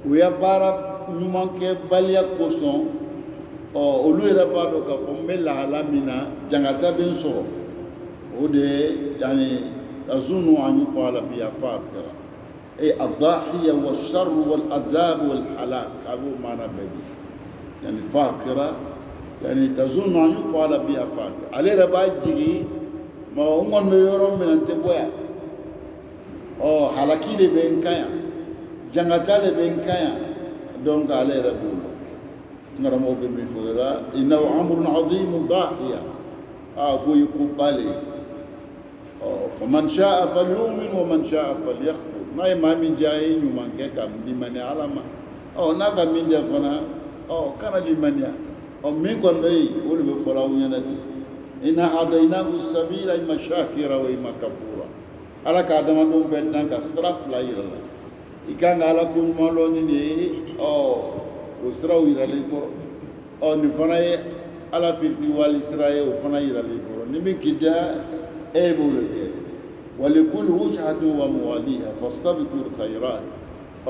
u ye baara ɲuman kɛ baliya kosɔn olu yɛrɛ b'a dɔn k'a fɔ n bɛ lahala min na jangata bɛ n sɔrɔ o de ye yani tazunnu an yuf'ala biha fakira الضاحية والشر والعذاب والهلاك أبو معنى بدي يعني فاكرة يعني تظن أن يفعل بها فاكرة عليه رباجي ما هم من يرون من انتبويا حلقي لبين كايا جنغتا لبين كايا دونك عليه ربونا نرمو بمفورا إنه أمر عظيم ضاحية أبو يقبالي فمن شاء فليؤمن ومن شاء فليكفر n'a ye maa min diya ye ɲuman kɛ ka limaniya ala ma n'a ka min diya fana kana limaniya min kɔni bɛ yen o de bɛ fɔla aw ɲɛna de inna hadaynahu sabila imma shakira wa imma kafura ala ka adamadenw bɛɛ dan ka sira fila yira la i kan ka ala ko ɲuman lɔ ni de ye o siraw yiralen kɔrɔ nin fana ye ala firiti wali sira ye o fana yiralen kɔrɔ ni min k'i diya e b'o de kɛ ولكل وجهة ومواليها فاستبقوا الخيرات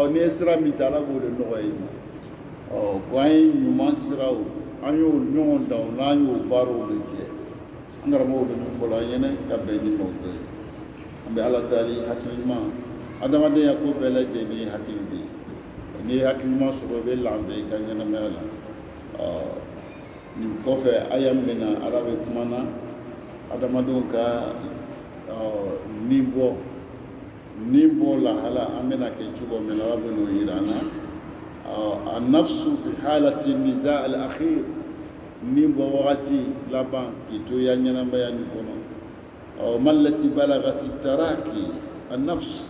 ni sira min ta ala b'o de nɔgɔya i ma ko an ye ɲuman siraw an y'o ɲɔgɔn dan o la an y'o baaraw de kɛ an karamɔgɔw bɛ min fɔ la an ɲɛna ka bɛn ni maaw dɔ ye an bɛ ala deli hakilima adamadenya ko bɛɛ lajɛlen ye hakili de ye n'i ye hakilima sɔrɔ i bɛ lafiya i ka ɲɛnamaya la nin kɔfɛ aya min na ala bɛ kuma na adamadenw ka nin bɔ lahala an bɛna kɛ cogo min na ala bɛ n'o yira an na النفس في حالة النزاع الأخير nimbo wakati laban kito ya nyanamba ya nikono أو ما التي بلغت التراكي النفس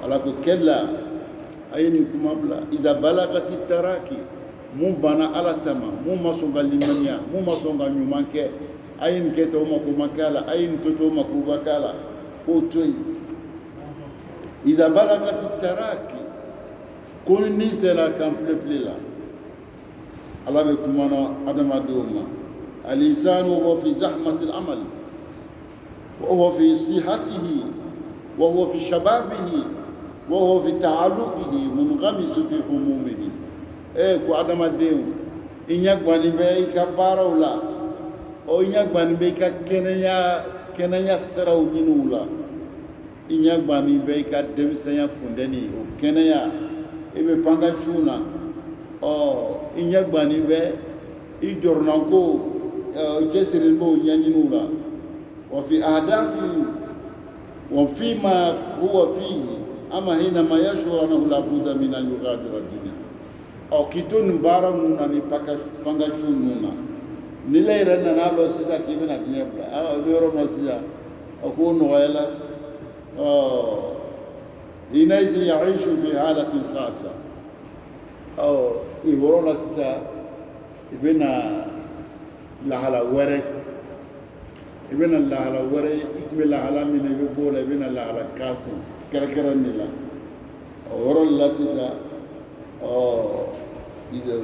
على كلا أينكم أبلا إذا بلغت التراكي مو بنا على تما مو ما سونغ لمنيا مو ما سونغ نيومانك أين كتو ماكو مكالا أين تتو ماكو بكالا كوتوي إذا بلغت التراكي كون نيسلا كان فلفللا الله بكم أنا أدم دوما الإنسان وهو في زحمة العمل وهو في صحته وهو في شبابه وهو في تعلقه منغمس في همومه كو ادم ديو إنيك باني بيكا بارولا أو إنيك باني بيكا كنيا سراو نينولا إنيك باني بيكا دمسيا فندني أو كنيا إبه بانغا شونا أو إنيك باني بي إجورناكو جسرنبو نينولا وفي أهدافه وفيما هو فيه أما حينما يشعر أنه لابد من أن يغادر الدنيا أو كتون بارا نونا نبانغاشون نونا نلاقي نالو سيسا كيفنا ديابلا أو بيرو نسيا أو كون غيلا حينئذ يعيش في حالة خاصة أو يبرو نسيا يبنا لحالا ورق ibena la ala wore ikmela ala min be bola ibena la ala kasu kala nila woro la sisa izo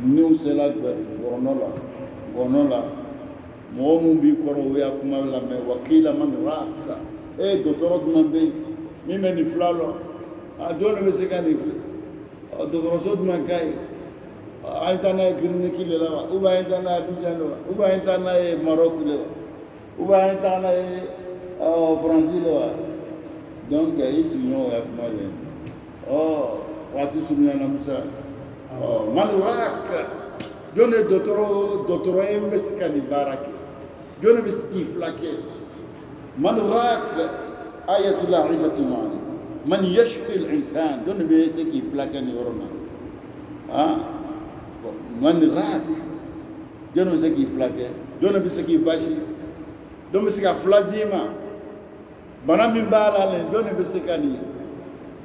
new selak be gonola mo mu bi ko ro ya kuma la me wakila man raka doctorot man be mi men flalo dole be se kan doctorot man kai aitana clinique le la uba aitana abidjan uba aitana Maroc le ou bien en français là donc ici nous a mal wati sumia na musa manurak donne docteur embeska ni baraki donne biski flake manurak ayatul aidatu mani man yashfi al-insan donne biski flake ni orona manurak donne biski flake donne biski bashi don bisika flajima bana min bala le don bisika ni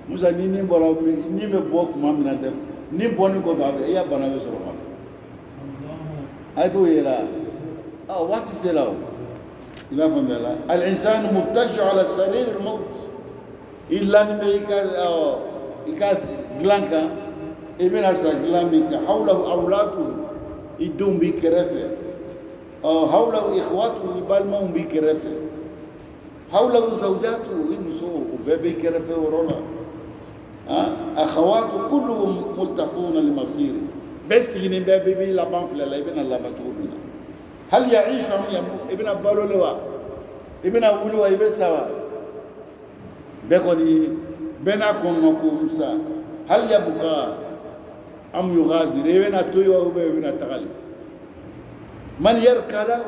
musa ni bora ni be bok mamina dem ni boni ko ba ya bana be so ma ay to yela what is it now ila famela al insan muttaju ala sarir al maut illa ni ikas glanka ibena sa glamika hawlahu awladu idum bi kerefe حوله إخواته يبالمون بكرفة حوله زوجاته يمسوه وبيبي كرفة ورولا أخواته كلهم ملتفون لمصيره بس ينين بيبي لابان في الليبين الله مجهولنا هل يعيش ابن أبالو لوا ابن أبولوا يبسوا بيقولي بينكم موسى هل يبقى أم يغادر ابن أتويوا وابن أتغالي من يركى له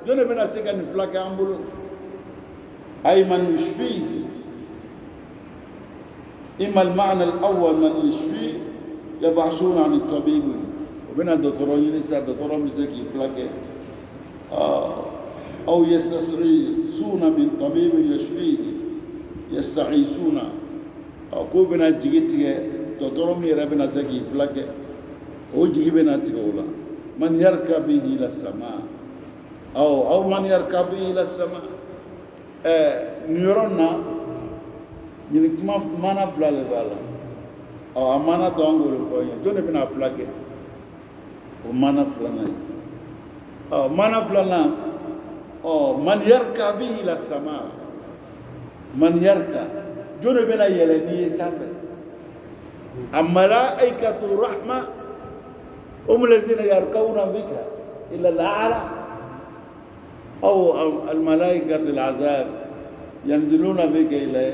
دون بنا سكن فلاك أمبلو أي من يشفيه إما المعنى الأول من يشفيه يبحثون عن الطبيب وبنا الدكتورين لسه الدكتور مسكي فلاك أو يستسعيسون من طبيب يشفيه يستعيسون أو كو بنا جيتي دكتور ميرا بنا سكي فلاك أو جيجي بنا تقولا من يركب به إلى السماء أو من يركب به إلى السماء نيرنا نكما ما نفلا لبالا أو أمانة دونغول فوين جون بنا فلاكه وما نفلنا أو ما نفلنا أو من يركب به إلى السماء من يركب جون بنا يلني سافر الملائكة رحمة هم الذين يركون بك إلى الأعلى أو الملائكة العذاب ينزلون بك إلى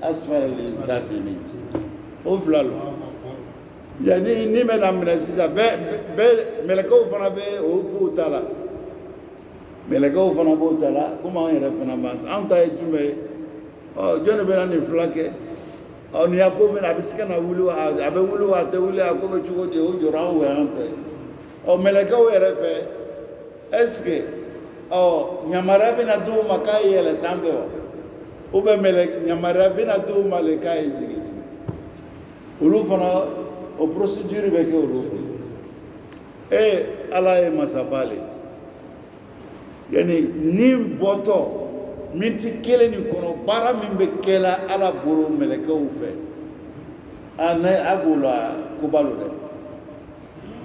أسفل السافلين أفلل يعني نمنا من السيسا ملكو فنا بي أوبو تالا ملكو فنا بو تالا كما يرفنا بانس أنت يجمع جون بنا نفلك أو نياكو من أبسكنا ولو أبي ولو أتولي أكو بتشوفه جراو ويانته o melekaw yɛrɛ fɛ est-ce que ɲamara bɛna di u ma k'a ye yɛlɛ sanfɛ wa ou bien ɲamara bɛna di u ma le k'a ye jigin olu fana o procédure bɛ kɛ olu bolo ala ye masaba le yani ni bɔtɔ miniti kelen ni kɔnɔ baara min bɛ kɛla ala bolo mɛlɛkɛw fɛ a b'o la koba lo dɛ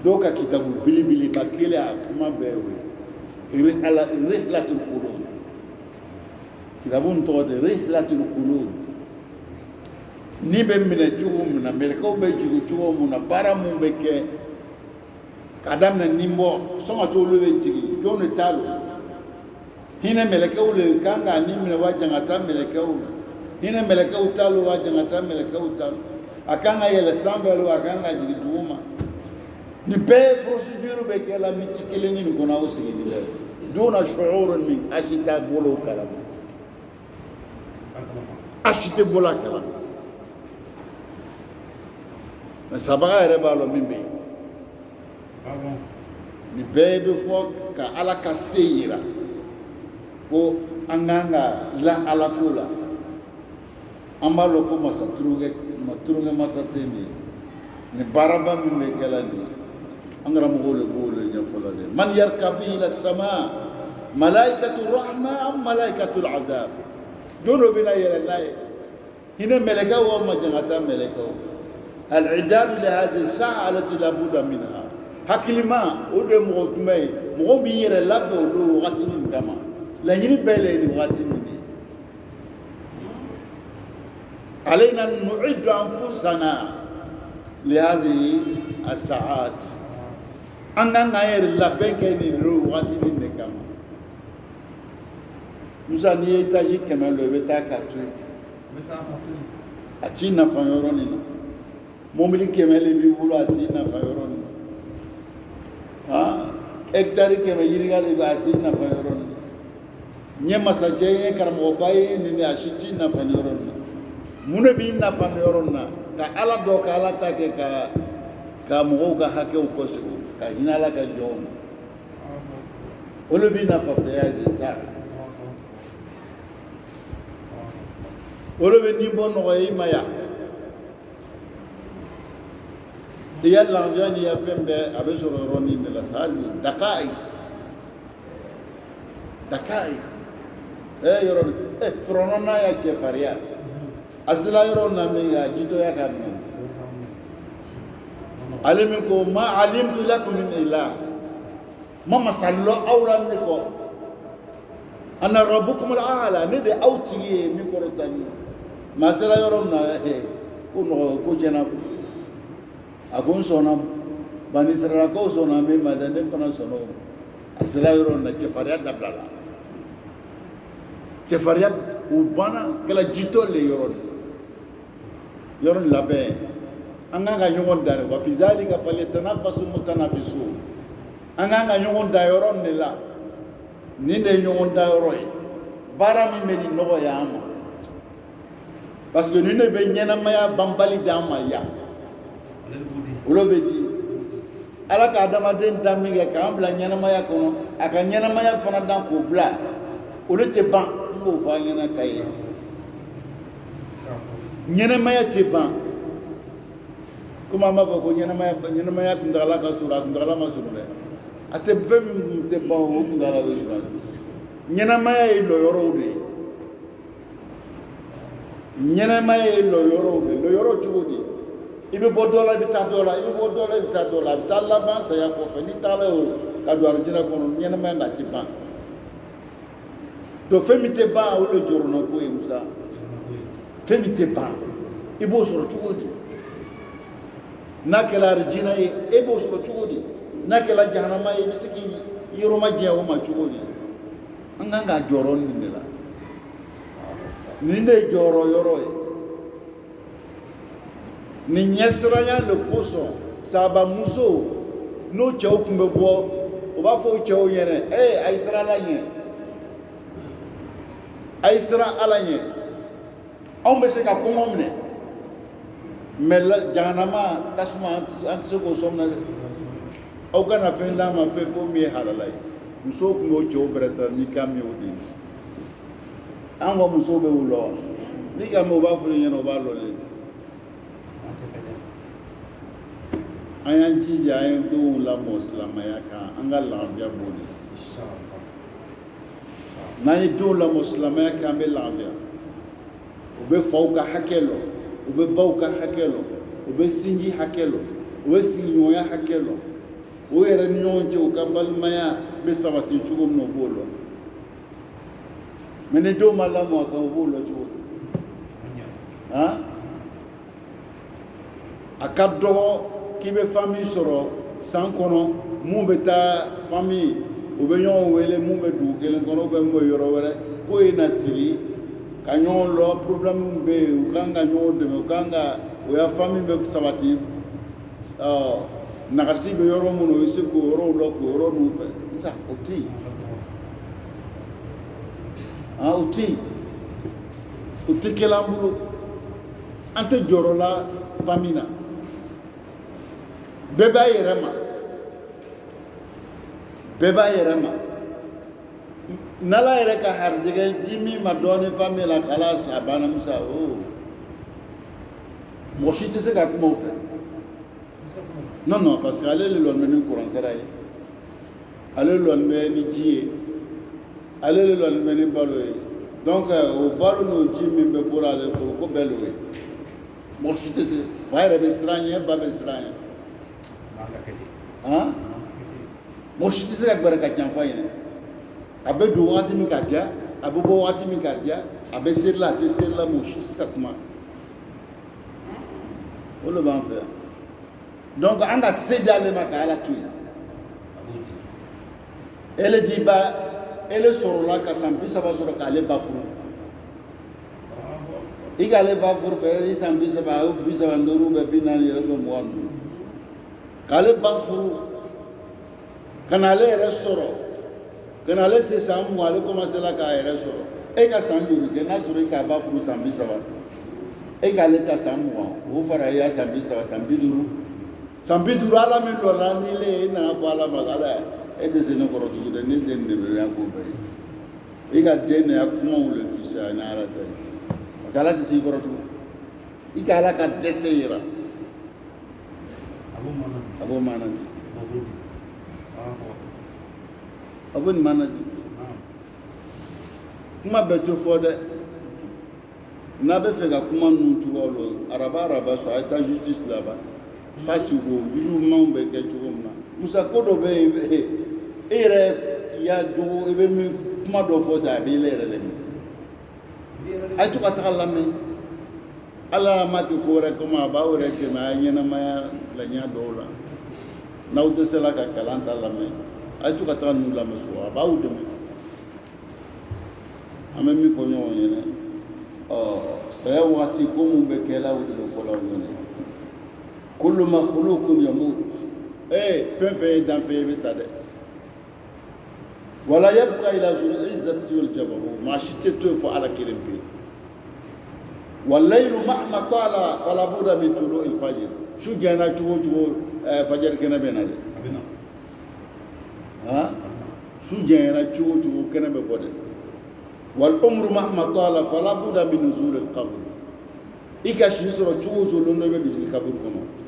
dɔw ka kitabu belebeleba kelen a kuma bɛɛ y'o ye rihlatul qulub kitabu in tɔgɔ de rihlatul qulub ni bɛ minɛ cogo min na mɛlɛkɛw bɛ jigin cogo min na baara min bɛ kɛ k'a daminɛ nin bɔ sɔn ka to olu bɛ jigin jɔn de t'a lo hinɛ mɛlɛkɛw le kan k'a ni minɛ wa jan ka taa mɛlɛkɛw la hinɛ mɛlɛkɛw t'a lo wa jan ka taa mɛlɛkɛw t'a lo a kan ka yɛlɛ sanfɛ lo a kan ka jigin dugu ma nin bɛɛ procédure bɛ kɛ la miniti kelen ni nin kɔnɔ aw sigili bɛ duna shu'urun min a si t'a bolo kalama a si tɛ bolo a kalama mɛ sabaga yɛrɛ b'a lɔ min bɛ yen nin bɛɛ bɛ fɔ ka ala ka se yira ko an kan ka la ala ko la an b'a lɔn ko masa turunkɛ masa tɛ nin ye nin baaraba min bɛ kɛ la nin ye an karamɔgɔw de b'o de ɲɛfɔ la dɛ man yarkabu ila sama malaikatu rahma am malaikatu azab jɔn dɔ bɛna yɛlɛ n'a ye hinɛ mɛlɛkɛw wa ma jan ka taa mɛlɛkɛw al-idadu li hadhihi as-sa'a allati la budda minha hakilima o de mɔgɔ jumɛn ye mɔgɔ b'i yɛrɛ labɛn olu wagati nin kama laɲini bɛɛ le ye nin wagati nin de alayna nu'iddu anfusana li hadhihi as-sa'at an kan k'an yɛrɛ labɛn kɛ nin wagati nin de kama musa n'i ye étage 100 lɔ i bɛ taa ka to yen a t'i nafa yɔrɔnin na mobili 100 le b'i bolo a t'i nafa yɔrɔnin na hectare 100 yiriga le bɛ a t'i nafa yɔrɔnin na n ye masajɛ ye karamɔgɔba ye nin de a si t'i nafa ni yɔrɔnin na mun de b'i nafa ni yɔrɔnin na ka ala dɔ ka ala ta kɛ ka mɔgɔw ka hakɛw kɔsegin ka hinɛ ala ka jɔnw na olu b'i nafa fɛ ya c'est ça olu bɛ ni bɔ nɔgɔya i ma yan i ya lafiya ni ya fɛn bɛɛ a bɛ sɔrɔ yɔrɔnin de la sazi dakai yɔrɔ fɔlɔ n'a ya cɛfarinya a sera yɔrɔ na min a jitɔya ka minɛ ale min ko ma alimtu lakum min ilah ma masalɔ aw la ne kɔ ana rabbukum al-a'la ne de aw tigi ye min kɔrɔta ni ma a sera yɔrɔ min na ko nɔgɔ ko tiɲɛna a ko n sɔnna bani israilakaw sɔnna min ma dɛ ne fana sɔnna o a sera yɔrɔ min na cɛfarinya dabila la cɛfarinya o banna kɛla jitɔ le yɔrɔ nin labɛn an kan ka ɲɔgɔn dan wa fi zalika falyatanafasu mutanafisun an kan ka ɲɔgɔn dan yɔrɔ nin de la nin de ye ɲɔgɔn dan yɔrɔ ye baara min bɛ nin nɔgɔ y'an ma parce que nin de bɛ ɲɛnamaya banbali d'an ma yan olu bɛ di ala ka adamaden dan min kɛ k'an bila ɲɛnamaya kɔnɔ a ka ɲɛnamaya fana dan k'o bila olu tɛ ban n b'o fɔ an ɲɛna ka ye ɲɛnamaya tɛ ban komi an b'a fɔ ko ɲɛnamaya kuntagala ka surun a kuntagala ma surun dɛ a tɛ fɛn min tɛ ban o kuntagala bɛ surun ɲɛnamaya ye lɔyɔrɔw de ye ɲɛnamaya ye lɔyɔrɔw de ye lɔyɔrɔ cogo di i bɛ bɔ dɔ la i bɛ taa dɔ la i bɛ bɔ dɔ la i bɛ taa dɔ la a bɛ taa laban saya kɔfɛ n'i taara o ka don alijinɛ kɔnɔ ɲɛnamaya na tɛ ban donc fɛn min tɛ ban o de jɔrɔna ko ye musa fɛn min tɛ ban i b'o sɔrɔ cogo di n'a kɛra alijinɛ ye e b'o sɔrɔ cogo di n'a kɛra jahanama ye i bɛ se k'i yɔrɔ ma jɛya o ma cogo di an kan ka jɔyɔrɔ nin de la nin de ye jɔyɔrɔ yɔrɔ ye nin ɲɛsiranya le kosɔn sahabamusow n'o cɛw tun bɛ bɔ o b'a fɔ o cɛw ɲɛna a ye siran ala ɲɛ a ye siran ala ɲɛ anw bɛ se ka kɔngɔ minɛ mɛ jahanama tasuma an tɛ se k'o sɔn dɛ aw kana fɛn d'a ma fɛn fo min ye halala ye musow tun b'o cɛw bɛrɛsɛrɛ ni kan min y'o de ye an ka musow bɛ wolo wa ni ka mɛ o b'a fɔ i ɲɛna o b'a lɔlen an y'an jija an ye denw lamɔ silamɛya kan an ka lafiya b'o de n'an ye denw lamɔ silamɛya kan an bɛ lafiya u bɛ faw ka hakɛ lɔ u bɛ baw ka hakɛ lɔ u bɛ sinji hakɛ lɔ u bɛ sigiɲɔgɔnya hakɛ lɔ o yɛrɛ ni ɲɔgɔn cɛ u ka balimaya bɛ sabati cogo min na u b'o lɔ mɛ ni denw ma lamɔ a kan u b'o lɔ cogo di a ka dɔgɔ k'i bɛ famille sɔrɔ san kɔnɔ mun bɛ taa famille u bɛ ɲɔgɔn wele mun bɛ dugu kelen kɔnɔ ou bien mun bɛ yɔrɔ wɛrɛ k'o ye na sigi ka ɲɔgɔn lɔ problème bɛ yen u kan ka ɲɔgɔn dɛmɛ u kan ka o ya famille bɛ sabati nagasi bɛ yɔrɔ minnu u bɛ se k'o yɔrɔw lɔ k'o yɔrɔ ninnu fɛ nka o tɛ yen o tɛ yen o tɛ kɛla an bolo an tɛ jɔyɔrɔ la famille na bɛɛ b'a yɛrɛ ma bɛɛ b'a yɛrɛ ma n'ala yɛrɛ ka harijɛgɛ di min ma dɔɔnin famille la k'ala a banna musa mɔgɔ si tɛ se ka kuma o fɛ non parce que ale le lɔn bɛ ni kuransara ye ale lɔn bɛ ni ji ye ale le lɔn bɛ ni balo ye donc o balo n'o ji min bɛ bɔra ale bolo ko bɛɛ l'o ye mɔgɔ si tɛ se fa yɛrɛ bɛ siran ɲɛ ba bɛ siran ɲɛ mɔgɔ si tɛ se ka gbɛrɛ ka janfa ɲinɛ a bɛ don waati min ka diya a bɛ bɔ waati min ka diya a bɛ seri la a tɛ seri la mɔgɔ si tɛ se ka kuma o de b'an fɛ yan donc an ka se di ale ma ka ala to yen ele di ba ele sɔrɔla ka san 30 sɔrɔ k'ale ba furu i k'ale ba furu bɛɛ i san 30 a ye 35 bɛ 40 yɛrɛ bɛ 25 k'ale ba furu ka na ale yɛrɛ sɔrɔ ka na ale se san 20 ale commencera k'a yɛrɛ sɔrɔ e ka san joli kɛ n'a sɔrɔ i k'a ba furu san 30 e k'ale ta san 20 o fara i ya san 30 san 50 san 50 ala min lɔra ni le e nana fɔ ala ma ala e tɛ se ne kɔrɔ tugu dɛ ne den de bɛ ya ko bɛɛ ye i ka den de ya kumaw le fisaya ni ala tɛ parce que ala tɛ se i kɔrɔ tugu i ka ala ka dɛsɛ yira a b'o mana di a b'o nin mana di kuma bɛɛ tɛ fɔ dɛ n'a bɛ fɛ ka kuma ninnu cogoyaw la araba sɔrɔ a ye taa justice laban parce que o jugement bɛ kɛ cogo min na musa ko dɔ bɛ yen e yɛrɛ y'a jogo i bɛ min kuma dɔ fɔ ten a b'i yɛrɛ de minɛ a ye to ka taga lamɛn ala ma kɛ ko wɛrɛ kama a b'aw yɛrɛ dɛmɛ a ye ɲɛnamaya laɲa dɔw la n'aw dɛsɛla ka kalan ta lamɛn a ye to ka taga ninnu lamɛn so a b'aw dɛmɛ an bɛ min fɔ ɲɔgɔn ɲɛna saya waati ko mun bɛ kɛ la o de bɛ fɔ la aw ɲɛna kullu makhluqun yamut fɛn fɛn ye danfɛn ye i bɛ sa dɛ wala yabqa ila zul izzati wal jabarut maa si tɛ to yen fo ala kelen pe wallaylu mahma tala fala budda min tulu'il fajr su jɛna cogo o cogo fajari kɛnɛ bɛ na dɛ su jɛna cogo o cogo kɛnɛ bɛ bɔ dɛ wal umru mahma tala fala budda min nuzulil qabr i ka si sɔrɔ cogo o cogo don dɔ i bɛ bin kaburu kɔnɔ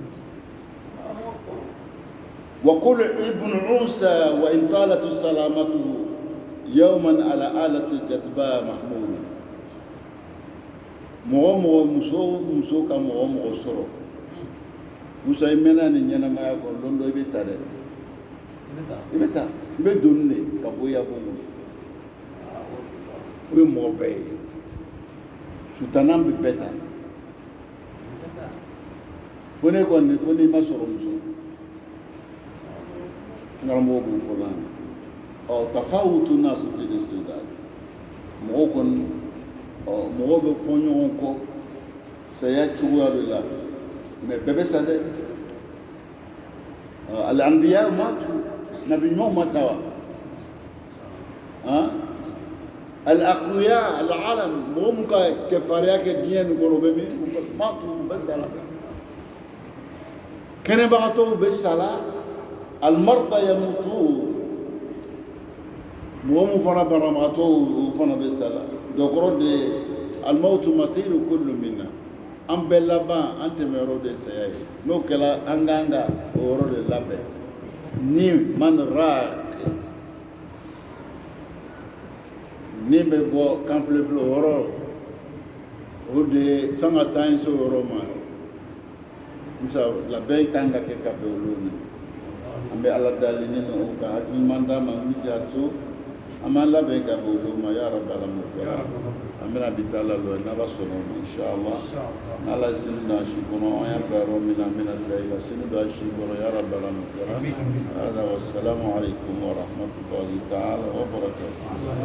وكل ابن عوسى وإن طالت سلامته يوما على آلة الجدباء محمود مغو مسو ka mɔgɔ sɔrɔ musa i mɛnna nin ɲɛnamaya kɔnɔ don dɔ i bɛ taa dɛ i bɛ taa i bɛ doni de ka bɔ yan bolo o ye mɔgɔ bɛɛ ye sutana bɛ bɛɛ ta fo ne kɔni fo n'i ma sɔrɔ muso ngaramɔgɔ b'o fɔ la tafawutu nasu fi istidad mɔgɔw kɔni mɔgɔw bɛ fɔ ɲɔgɔn kɔ saya cogoya de la mɛ bɛɛ bɛ sa dɛ al-anbiya matu nabi ɲumanw ma sa wa al-aqwiya al-alam mɔgɔ mun ka cɛfarinya kɛ diɲɛ nin kɔnɔ o bɛ min matu u bɛ sa la kɛnɛbagatɔw bɛ sa la المرضى يموتون مو فنا برماتو فنا بسلا دكرو دي الموت مصير كل منا ام بلابا انت ميرو دي سياي لو كلا انغانغا اورو دي لابه ni man raak ni be bo kamfle oro o de sanga tan so oro ma musa la be kanga ke ka be uluni ambe ala dalini no ka akil manda ma mi jatu amala be ka be uluma ya rabbal alamin amina bitala lo na rasono inshallah ala sinna shukuna ya baro mina al-layla sinna shukura ya rabbal alamin hada wassalamu alaikum wa rahmatullahi ta'ala wa barakatuh